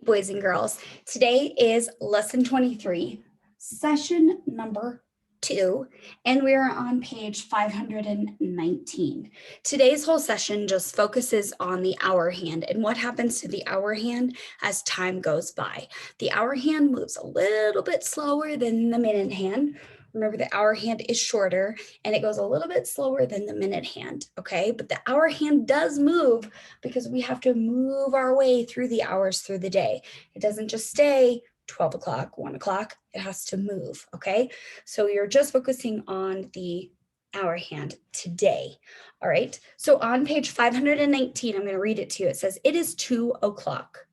boys and girls. Today is lesson 23, session number 2, and we are on page 519. Today's whole session just focuses on the hour hand and what happens to the hour hand as time goes by. The hour hand moves a little bit slower than the minute hand. Remember, the hour hand is shorter and it goes a little bit slower than the minute hand, okay? But the hour hand does move because we have to move our way through the hours through the day. It doesn't just stay 12 o'clock, 1 o'clock, it has to move, okay? So you're just focusing on the hour hand today, all right? So on page 519, I'm going to read it to you. It says, it is 2 o'clock.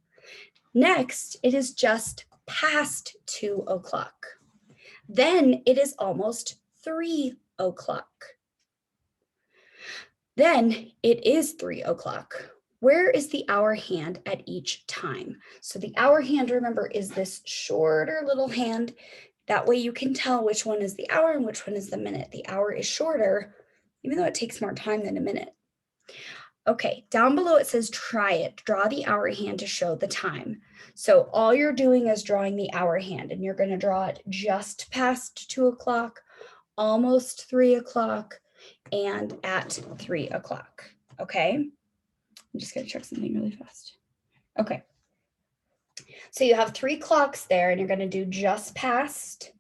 Next, it is just past 2 o'clock. Then it is almost 3 o'clock. Then it is 3 o'clock. Where is the hour hand at each time? So the hour hand, remember, is this shorter little hand. That way you can tell which one is the hour and which one is the minute. The hour is shorter, even though it takes more time than a minute. Okay, down below it says try it. Draw the hour hand to show the time. So all you're doing is drawing the hour hand, and you're going to draw it just past 2 o'clock, almost 3 o'clock, and at 3 o'clock. Okay, I'm just going to check something really fast. Okay, so you have 3 clocks there, and you're going to do just past,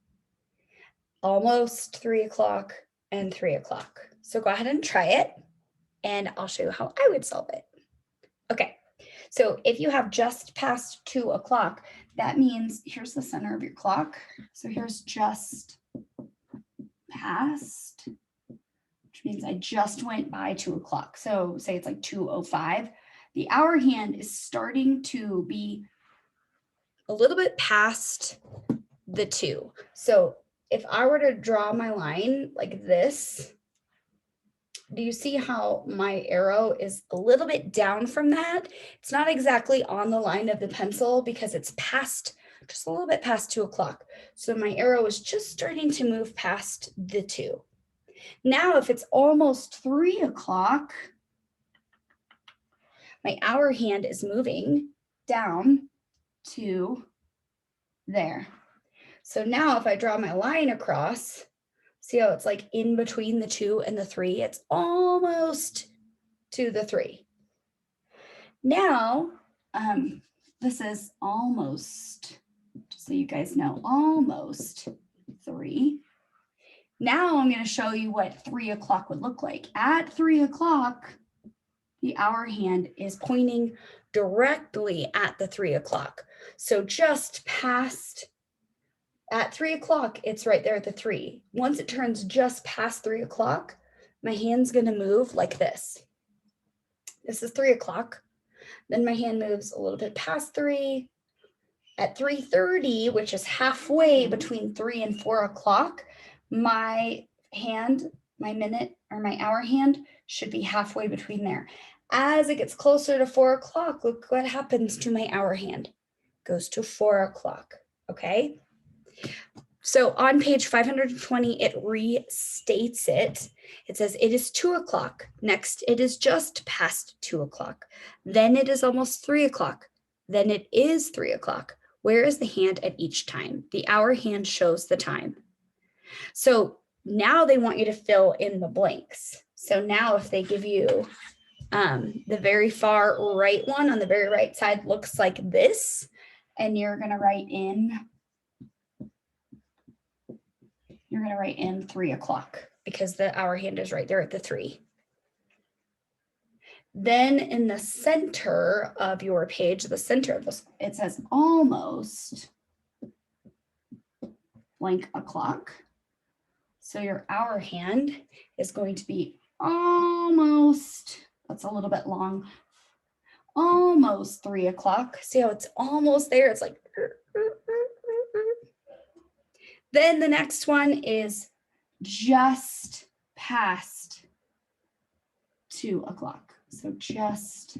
almost 3 o'clock, and 3 o'clock. So go ahead and try it, and I'll show you how I would solve it. Okay, so if you have just past 2 o'clock, that means here's the center of your clock. So here's just past, which means I just went by 2 o'clock. So say it's like 2:05. The hour hand is starting to be a little bit past the 2. So if I were to draw my line like this, do you see how my arrow is a little bit down from that? It's not exactly on the line of the pencil because it's past, just a little bit past 2 o'clock. So my arrow is just starting to move past the 2. Now, if it's almost 3 o'clock, my hour hand is moving down to there. So now if I draw my line across, see how it's like in between the 2 and the 3? It's almost to the 3. Now, this is almost, just so you guys know, almost 3. Now I'm going to show you what 3 o'clock would look like. At 3 o'clock, the hour hand is pointing directly at the 3 o'clock. So just past, at 3 o'clock, it's right there at the 3. Once it turns just past 3 o'clock, my hand's going to move like this. This is 3 o'clock. Then my hand moves a little bit past 3. At 3:30, which is halfway between 3 and 4 o'clock, my hand, my minute or my hour hand should be halfway between there. As it gets closer to 4 o'clock, look what happens to my hour hand. It goes to 4 o'clock, okay? So on page 520, it restates it. It says it is 2 o'clock. Next, it is just past 2 o'clock. Then it is almost 3 o'clock. Then it is 3 o'clock. Where is the hand at each time? The hour hand shows the time. So now they want you to fill in the blanks. So now if they give you the very far right one on the very right side looks like this, and you're going to write in 3 o'clock because the hour hand is right there at the 3. Then in the center of your page, the center of this, it says almost blank o'clock. So your hour hand is going to be almost, that's a little bit long, almost 3 o'clock. See how it's almost there? It's like, then the next one is just past 2 o'clock. So just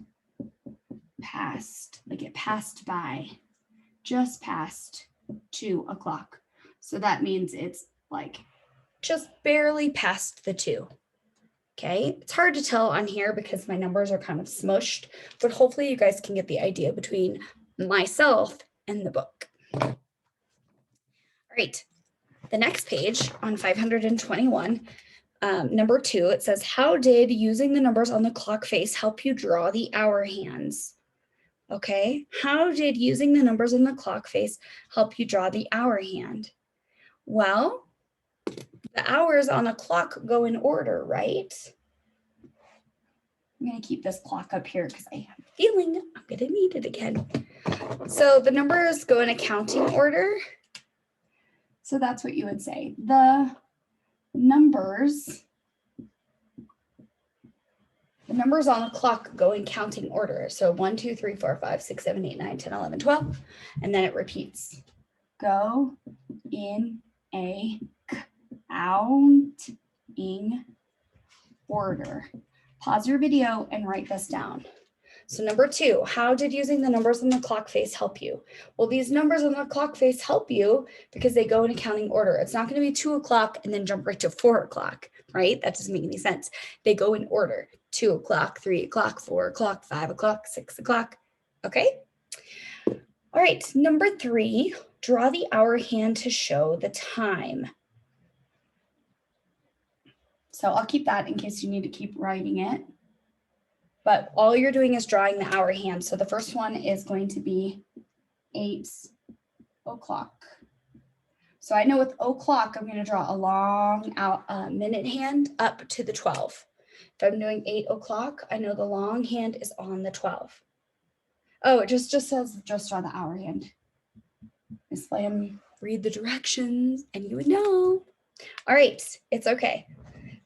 past, like it passed by, just past 2 o'clock. So that means it's like just barely past the 2. Okay, it's hard to tell on here because my numbers are kind of smushed, but hopefully you guys can get the idea between myself, and the book. All right, the next page on 521, number 2, it says, how did using the numbers on the clock face help you draw the hour hands? Okay, how did using the numbers on the clock face help you draw the hour hand? Well, the hours on the clock go in order, right? I'm going to keep this clock up here because I have a feeling I'm going to need it again. So the numbers go in a counting order. So that's what you would say. The numbers on the clock go in counting order. So 1, 2, 3, 4, 5, 6, 7, 8, 9, 10, 11, 12. And then it repeats. Go in a counting order. Pause your video and write this down. So number 2, how did using the numbers on the clock face help you? Well, these numbers on the clock face help you because they go in a counting order. It's not going to be 2 o'clock and then jump right to 4 o'clock, right? That doesn't make any sense. They go in order. 2 o'clock, 3 o'clock, 4 o'clock, 5 o'clock, 6 o'clock. Okay. All right. Number 3, draw the hour hand to show the time. So I'll keep that in case you need to keep writing it. But all you're doing is drawing the hour hand. So the first one is going to be 8 o'clock. So I know with o'clock, I'm going to draw a long minute hand up to the 12. If I'm doing 8 o'clock, I know the long hand is on the 12. Oh, it just says just draw the hour hand. Miss Lamb, read the directions and you would know. All right, it's okay.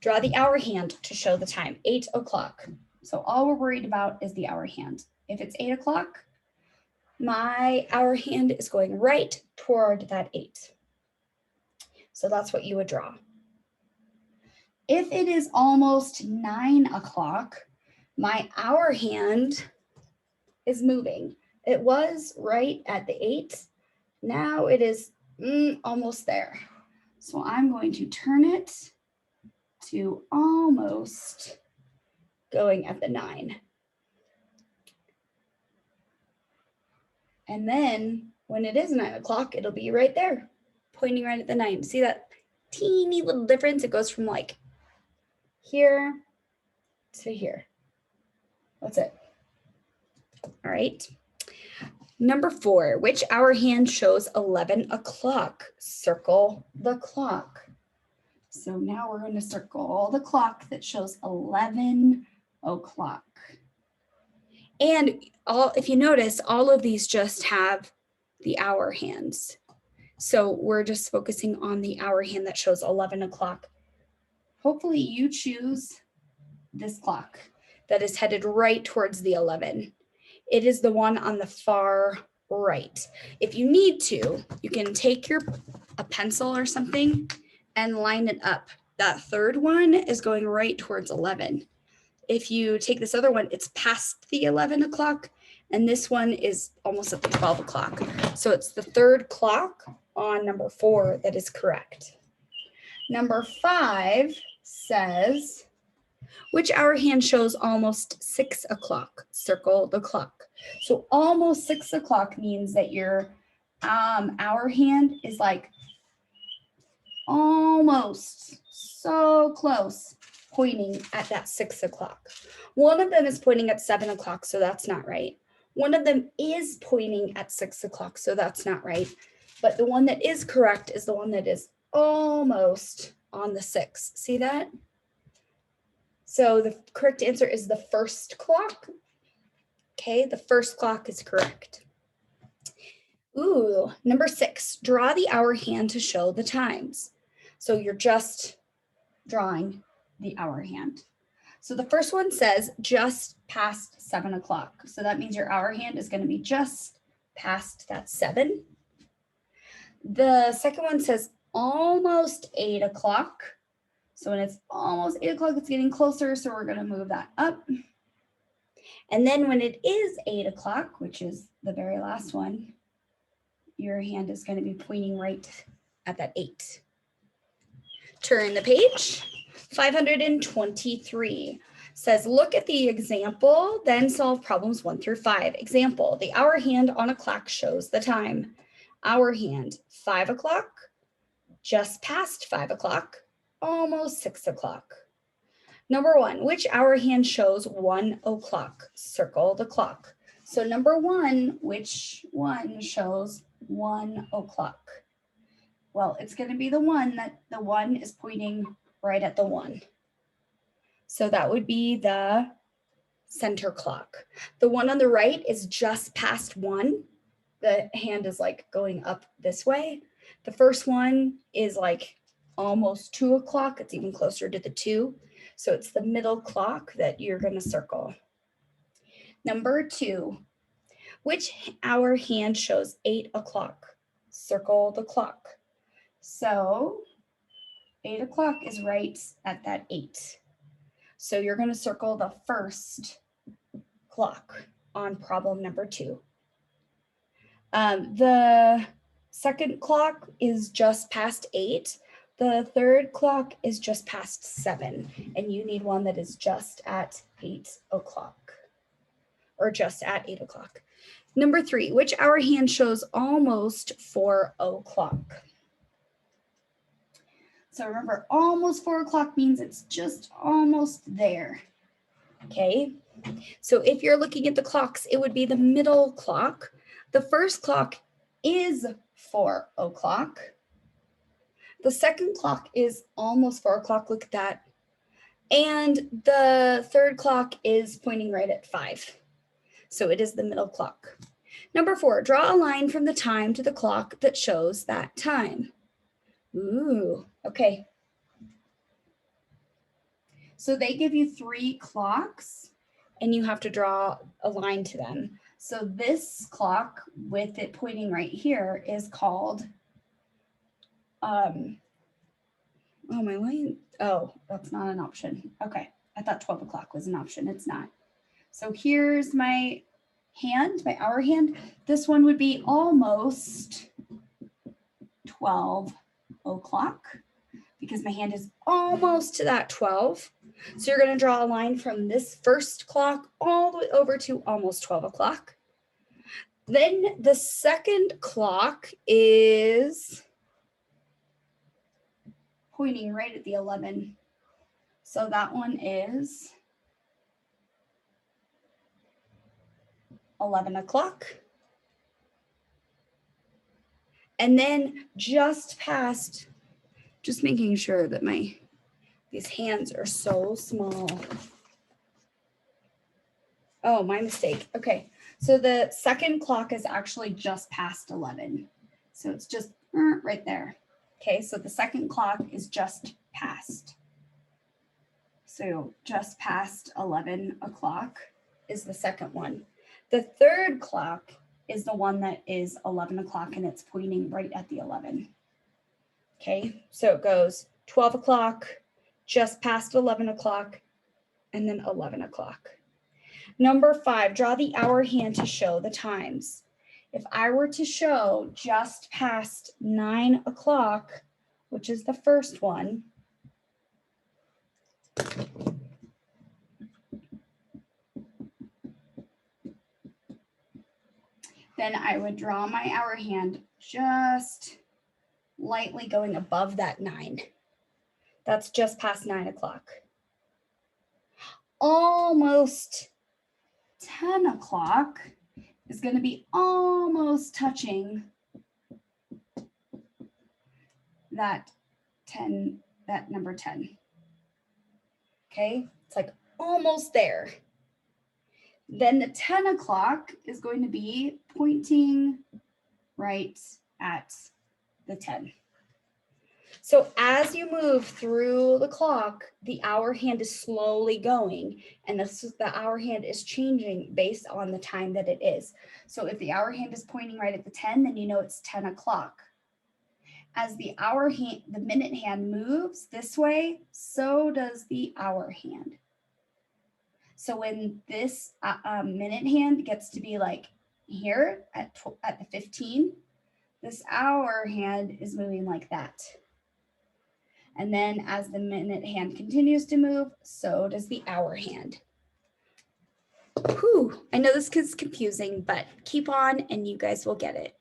Draw the hour hand to show the time, 8 o'clock. So all we're worried about is the hour hand. If it's 8 o'clock, my hour hand is going right toward that 8. So that's what you would draw. If it is almost 9 o'clock, my hour hand is moving. It was right at the 8. Now it is almost there. So I'm going to turn it to almost going at the 9. And then when it is 9 o'clock, it'll be right there, pointing right at the 9. See that teeny little difference? It goes from like here to here. That's it. All right. Number 4, which hour hand shows 11 o'clock? Circle the clock. So now we're going to circle the clock that shows 11 o'clock. And if you notice, all of these just have the hour hands. So we're just focusing on the hour hand that shows 11 o'clock. Hopefully you choose this clock that is headed right towards the 11. It is the one on the far right. If you need to, you can take a pencil or something and line it up. That third one is going right towards 11. If you take this other one, it's past the 11 o'clock, and this one is almost at the 12 o'clock. So it's the third clock on number 4 that is correct. Number 5 says, which hour hand shows almost 6 o'clock? Circle the clock. So almost 6 o'clock means that your hour hand is like almost so close, pointing at that 6 o'clock. One of them is pointing at 7 o'clock, so that's not right. One of them is pointing at 6 o'clock, so that's not right. But the one that is correct is the one that is almost on the 6. See that? So the correct answer is the first clock. Okay, the first clock is correct. Ooh, number 6, draw the hour hand to show the times. So you're just drawing the hour hand. So the first one says just past 7 o'clock. So that means your hour hand is going to be just past that 7. The second one says almost 8 o'clock. So when it's almost 8 o'clock, it's getting closer. So we're going to move that up. And then when it is 8 o'clock, which is the very last one, your hand is going to be pointing right at that 8. Turn the page. 523. Says, look at the example, then solve problems 1 through 5. Example, the hour hand on a clock shows the time. Hour hand, 5 o'clock, just past 5 o'clock, almost 6 o'clock. Number 1, which hour hand shows 1 o'clock? Circle the clock. So number 1, which one shows 1 o'clock? Well, it's going to be the one that the 1 is pointing right at the 1. So that would be the center clock. The one on the right is just past 1. The hand is like going up this way. The first one is like almost 2 o'clock. It's even closer to the 2. So it's the middle clock that you're going to circle. Number 2, which hour hand shows 8 o'clock? Circle the clock. So 8 o'clock is right at that 8. So you're going to circle the first clock on problem number 2. The second clock is just past 8. The third clock is just past 7. And you need one that is just at 8 o'clock. Or just at 8 o'clock. Number 3, which hour hand shows almost 4 o'clock? So remember, almost 4 o'clock means it's just almost there. Okay, so if you're looking at the clocks, it would be the middle clock. The first clock is 4 o'clock. The second clock is almost 4 o'clock, look at that. And the third clock is pointing right at 5. So it is the middle clock. Number 4, draw a line from the time to the clock that shows that time. Ooh, okay. So they give you 3 clocks and you have to draw a line to them. So this clock with it pointing right here is called, oh, my line, oh, that's not an option. Okay, I thought 12 o'clock was an option, it's not. So here's my hand, my hour hand. This one would be almost 12 o'clock because my hand is almost to that 12. So you're going to draw a line from this first clock all the way over to almost 12 o'clock. Then the second clock is pointing right at the 11. So that one is 11 o'clock. And then just past, just making sure that these hands are so small. Oh, my mistake. Okay, so the second clock is actually just past 11. So it's just right there. Okay, so the second clock is just past. So just past 11 o'clock is the second one. The third clock is the one that is 11 o'clock and it's pointing right at the 11. Okay, so it goes 12 o'clock, just past 11 o'clock, and then 11 o'clock. Number 5, draw the hour hand to show the times. If I were to show just past 9 o'clock, which is the first one, then I would draw my hour hand just lightly going above that 9. That's just past 9 o'clock. Almost 10 o'clock is going to be almost touching that number 10. Okay, it's like almost there. Then the 10 o'clock is going to be pointing right at the 10. So as you move through the clock, the hour hand is slowly going, and the hour hand is changing based on the time that it is. So if the hour hand is pointing right at the 10, then you know it's 10 o'clock. As the minute hand moves this way, so does the hour hand. So when this minute hand gets to be like here at the 15, this hour hand is moving like that. And then as the minute hand continues to move, so does the hour hand. Whew, I know this is confusing, but keep on and you guys will get it.